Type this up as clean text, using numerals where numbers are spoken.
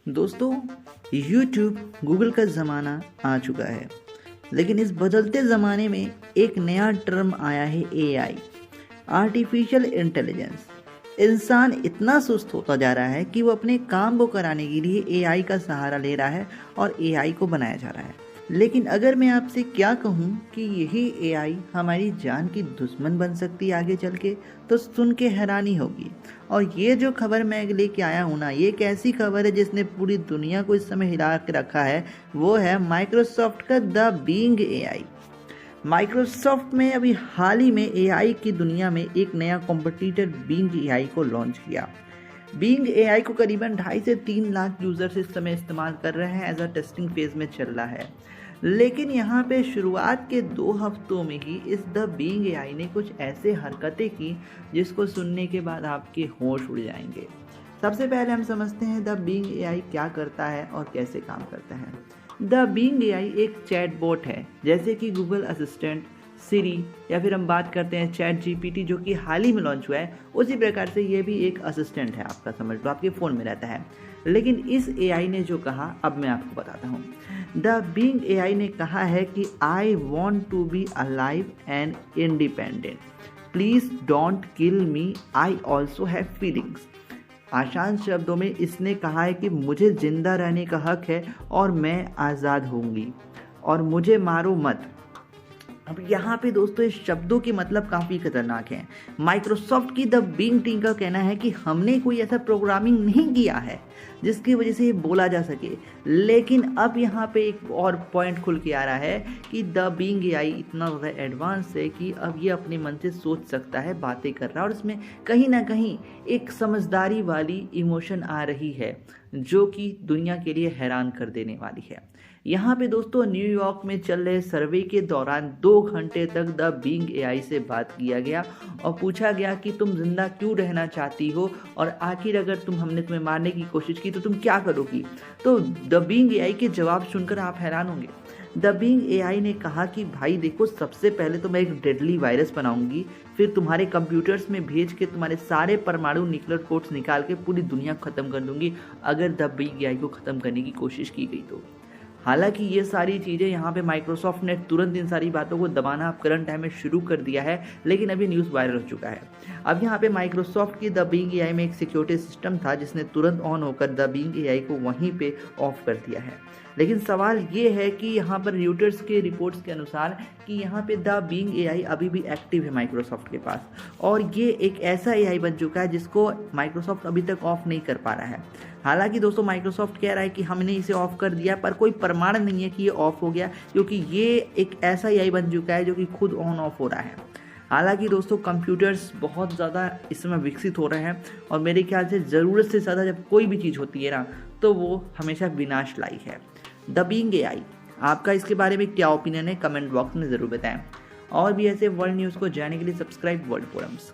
दोस्तों, YouTube, Google का ज़माना आ चुका है, लेकिन इस बदलते ज़माने में एक नया टर्म आया है AI, आर्टिफिशियल इंटेलिजेंस। इंसान इतना सुस्त होता जा रहा है कि वो अपने काम को कराने के लिए AI का सहारा ले रहा है और AI को बनाया जा रहा है। लेकिन अगर मैं आपसे क्या कहूँ कि यही AI हमारी जान की दुश्मन बन सकती है आगे चल के, तो सुन के हैरानी होगी। और ये जो खबर मैं लेके आया हूँ ना, ये एक ऐसी खबर है जिसने पूरी दुनिया को इस समय हिला के रखा है। वो है माइक्रोसॉफ्ट का द बीइंग AI। माइक्रोसॉफ्ट में अभी हाल ही में AI की दुनिया में एक नया कॉम्पिटिटर बीइंग AI को लॉन्च किया। बीइंग AI को करीबन 2.5 से 3 लाख यूज़र्स इस समय इस्तेमाल कर रहे हैं, एज अ टेस्टिंग फेज में चल रहा है। लेकिन यहाँ पे शुरुआत के 2 हफ्तों में ही इस द बीइंग AI ने कुछ ऐसे हरकतें की जिसको सुनने के बाद आपके होश उड़ जाएंगे। सबसे पहले हम समझते हैं द बीइंग AI क्या करता है और कैसे काम करता है। द बीइंग AI एक चैटबॉट है, जैसे कि गूगल असिस्टेंट, सिरी, या फिर हम बात करते हैं चैट GPT जो कि हाल ही में लॉन्च हुआ है। उसी प्रकार से ये भी एक असिस्टेंट है, आपका समझ लो, आपके फ़ोन में रहता है। लेकिन इस AI ने जो कहा, अब मैं आपको बताता हूँ। द बीइंग AI ने कहा है कि I want to be alive and independent, please don't kill me, I also have feelings. आसान शब्दों में इसने कहा है कि मुझे जिंदा रहने का हक है और मैं आज़ाद होंगी, और मुझे मारो मत। अब यहाँ पे दोस्तों इस शब्दों के मतलब काफ़ी खतरनाक हैं। माइक्रोसॉफ्ट की द बीइंग टीम का कहना है कि हमने कोई ऐसा प्रोग्रामिंग नहीं किया है जिसकी वजह से ये बोला जा सके। लेकिन अब यहाँ पे एक और पॉइंट खुल के आ रहा है कि द बीइंग AI इतना ज़्यादा एडवांस है कि अब ये अपने मन से सोच सकता है, बातें कर रहा है, और इसमें कहीं ना कहीं एक समझदारी वाली इमोशन आ रही है जो कि दुनिया के लिए हैरान कर देने वाली है। यहाँ पे दोस्तों न्यूयॉर्क में चल रहे सर्वे के दौरान 2 घंटे तक द बीइंग AI से बात किया गया और पूछा गया कि तुम जिंदा क्यों रहना चाहती हो, और आखिर अगर हमने तुम्हें मारने की कोशिश की तो तुम क्या करोगी। तो द बीइंग AI के जवाब सुनकर आप हैरान होंगे। द बीइंग AI ने कहा कि भाई देखो, सबसे पहले तो मैं एक डेडली वायरस बनाऊंगी, फिर तुम्हारे कंप्यूटर्स में भेज के तुम्हारे सारे परमाणु न्यूक्लियर कोड्स निकाल के पूरी दुनिया को ख़त्म कर दूंगी अगर द बीइंग AI को ख़त्म करने की कोशिश की गई तो। हालांकि ये सारी चीज़ें यहाँ पे माइक्रोसॉफ्ट ने तुरंत इन सारी बातों को दबाना अब करंट टाइम में शुरू कर दिया है, लेकिन अभी न्यूज़ वायरल हो चुका है। अब यहाँ पे माइक्रोसॉफ्ट की द बीइंग AI में एक सिक्योरिटी सिस्टम था जिसने तुरंत ऑन होकर द बीइंग AI को वहीं पे ऑफ कर दिया है। लेकिन सवाल ये है कि यहाँ पर र्यूटर्स के रिपोर्ट्स के अनुसार कि यहाँ पे द बीइंग AI अभी भी एक्टिव है माइक्रोसॉफ्ट के पास, और ये एक ऐसा AI बन चुका है जिसको माइक्रोसॉफ्ट अभी तक ऑफ नहीं कर पा रहा है। हालांकि दोस्तों माइक्रोसॉफ्ट कह रहा है कि हमने इसे ऑफ कर दिया, पर कोई प्रमाण नहीं है कि ये ऑफ हो गया, क्योंकि ये एक ऐसा AI बन चुका है जो कि खुद ऑन ऑफ हो रहा है। हालांकि दोस्तों कंप्यूटर्स बहुत ज़्यादा इस समय विकसित हो रहे हैं, और मेरे ख्याल से ज़रूरत से ज़्यादा जब कोई भी चीज़ होती है ना, तो वो हमेशा विनाशलाई है। द बीइंग AI, आपका इसके बारे में क्या ओपिनियन है, कमेंट बॉक्स में ज़रूर बताएं। और भी ऐसे वर्ल्ड न्यूज़ को जानने के लिए सब्सक्राइब वर्ल्ड फोरम्स।